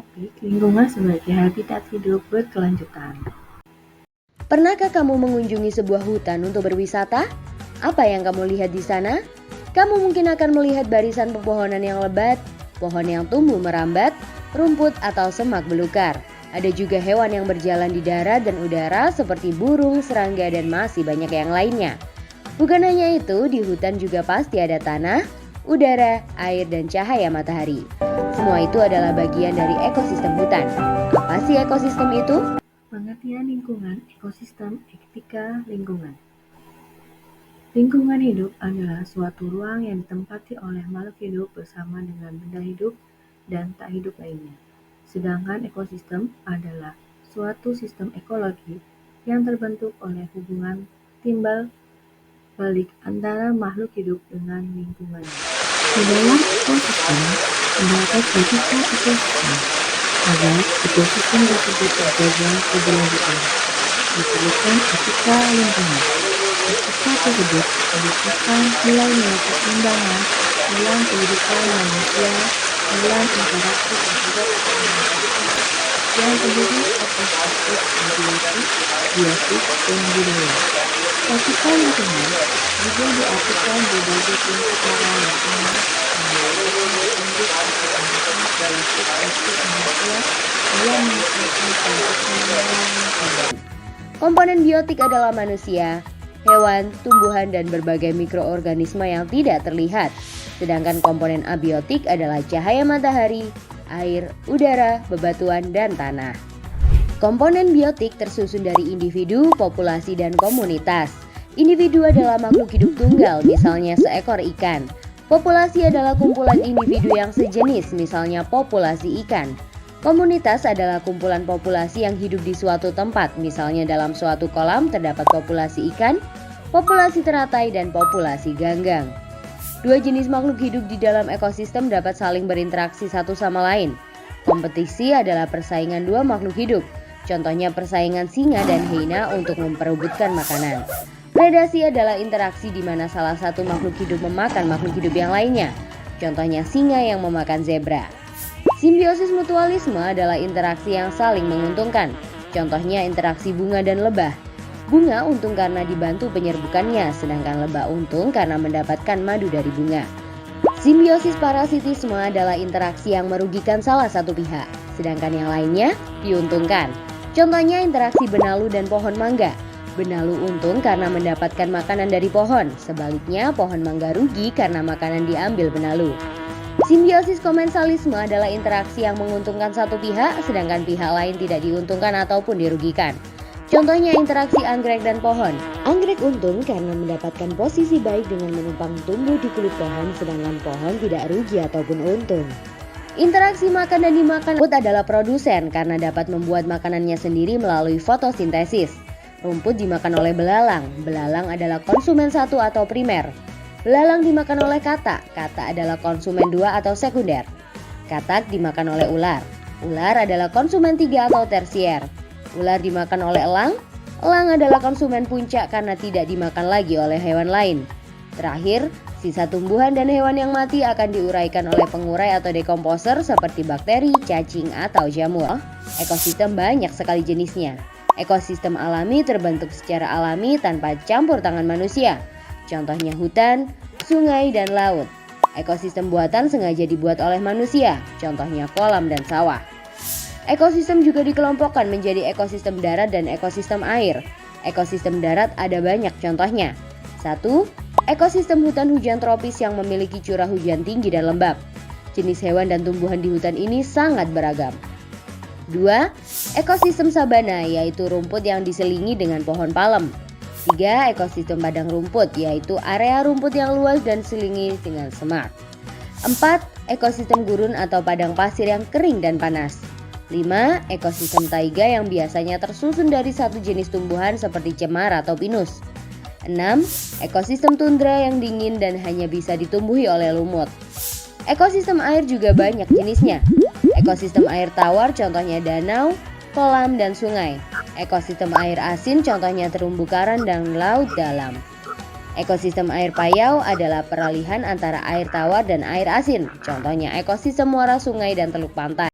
topik lingkungan sebagai habitat hidup berkelanjutan. Pernahkah kamu mengunjungi sebuah hutan untuk berwisata? Apa yang kamu lihat di sana? Kamu mungkin akan melihat barisan pepohonan yang lebat, pohon yang tumbuh merambat, rumput atau semak belukar. Ada juga hewan yang berjalan di darat dan udara seperti burung, serangga, dan masih banyak yang lainnya. Bukan hanya itu, di hutan juga pasti ada tanah, udara, air, dan cahaya matahari. Semua itu adalah bagian dari ekosistem hutan. Apa sih ekosistem itu? Pengertian lingkungan, ekosistem, etika lingkungan. Lingkungan hidup adalah suatu ruang yang ditempati oleh makhluk hidup bersama dengan benda hidup dan tak hidup lainnya. Sedangkan ekosistem adalah suatu sistem ekologi yang terbentuk oleh hubungan timbal balik antara makhluk hidup dengan lingkungannya. Di dalam ekosistem terdapat etika ekosistem. Agar ekosistem tersebut terjaga keberlanjutan, diperlukan etika lingkungan. Etika tersebut merupakan nilai-nilai keseimbangan dalam kehidupan manusia dalam interaksi terhadap lingkungan yang terdiri atas aspek abiotik, biotik, dan budaya. Etika lingkungan juga diartikan berbagai prinsip moral yang umum yang merupakan petunjuk atau panduan berbasis etis manusia dalam menyelesaikan kelanjutan moral lingkungan. Komponen biotik adalah manusia, hewan, tumbuhan, dan berbagai mikroorganisme yang tidak terlihat. Sedangkan komponen abiotik adalah cahaya matahari, air, udara, bebatuan, dan tanah. Komponen biotik tersusun dari individu, populasi, dan komunitas. Individu adalah makhluk hidup tunggal, misalnya seekor ikan. Populasi adalah kumpulan individu yang sejenis, misalnya populasi ikan. Komunitas adalah kumpulan populasi yang hidup di suatu tempat, misalnya dalam suatu kolam terdapat populasi ikan, populasi teratai, dan populasi ganggang. Dua jenis makhluk hidup di dalam ekosistem dapat saling berinteraksi satu sama lain. Kompetisi adalah persaingan dua makhluk hidup. Contohnya persaingan singa dan hyena untuk memperebutkan makanan. Predasi adalah interaksi di mana salah satu makhluk hidup memakan makhluk hidup yang lainnya. Contohnya singa yang memakan zebra. Simbiosis mutualisme adalah interaksi yang saling menguntungkan. Contohnya interaksi bunga dan lebah. Bunga untung karena dibantu penyerbukannya, sedangkan lebah untung karena mendapatkan madu dari bunga. Simbiosis parasitisme adalah interaksi yang merugikan salah satu pihak, sedangkan yang lainnya diuntungkan. Contohnya interaksi benalu dan pohon mangga. Benalu untung karena mendapatkan makanan dari pohon, sebaliknya pohon mangga rugi karena makanan diambil benalu. Simbiosis komensalisme adalah interaksi yang menguntungkan satu pihak, sedangkan pihak lain tidak diuntungkan ataupun dirugikan. Contohnya interaksi anggrek dan pohon. Anggrek untung karena mendapatkan posisi baik dengan menumpang tumbuh di kulit pohon, sedangkan pohon tidak rugi ataupun untung. Interaksi makan dan dimakan. Rumput adalah produsen karena dapat membuat makanannya sendiri melalui fotosintesis. Rumput dimakan oleh belalang. Belalang adalah konsumen satu atau primer. Belalang dimakan oleh katak. Katak adalah konsumen dua atau sekunder. Katak dimakan oleh ular. Ular adalah konsumen tiga atau tersier. Ular dimakan oleh elang. Elang adalah konsumen puncak karena tidak dimakan lagi oleh hewan lain. Terakhir, sisa tumbuhan dan hewan yang mati akan diuraikan oleh pengurai atau dekomposer seperti bakteri, cacing, atau jamur. Ekosistem banyak sekali jenisnya. Ekosistem alami terbentuk secara alami tanpa campur tangan manusia. Contohnya hutan, sungai, dan laut. Ekosistem buatan sengaja dibuat oleh manusia. Contohnya kolam dan sawah. Ekosistem juga dikelompokkan menjadi ekosistem darat dan ekosistem air. Ekosistem darat ada banyak contohnya. 1. Ekosistem hutan hujan tropis yang memiliki curah hujan tinggi dan lembab. Jenis hewan dan tumbuhan di hutan ini sangat beragam. 2. Ekosistem sabana, yaitu rumput yang diselingi dengan pohon palem. 3. Ekosistem padang rumput, yaitu area rumput yang luas dan diselingi dengan semak. 4. Ekosistem gurun atau padang pasir yang kering dan panas. 5. Ekosistem taiga yang biasanya tersusun dari satu jenis tumbuhan seperti cemara atau pinus. 6. Ekosistem tundra yang dingin dan hanya bisa ditumbuhi oleh lumut. Ekosistem air juga banyak jenisnya. Ekosistem air tawar contohnya danau, kolam, dan sungai. Ekosistem air asin contohnya terumbu karang dan laut dalam. Ekosistem air payau adalah peralihan antara air tawar dan air asin. Contohnya ekosistem muara sungai dan teluk pantai.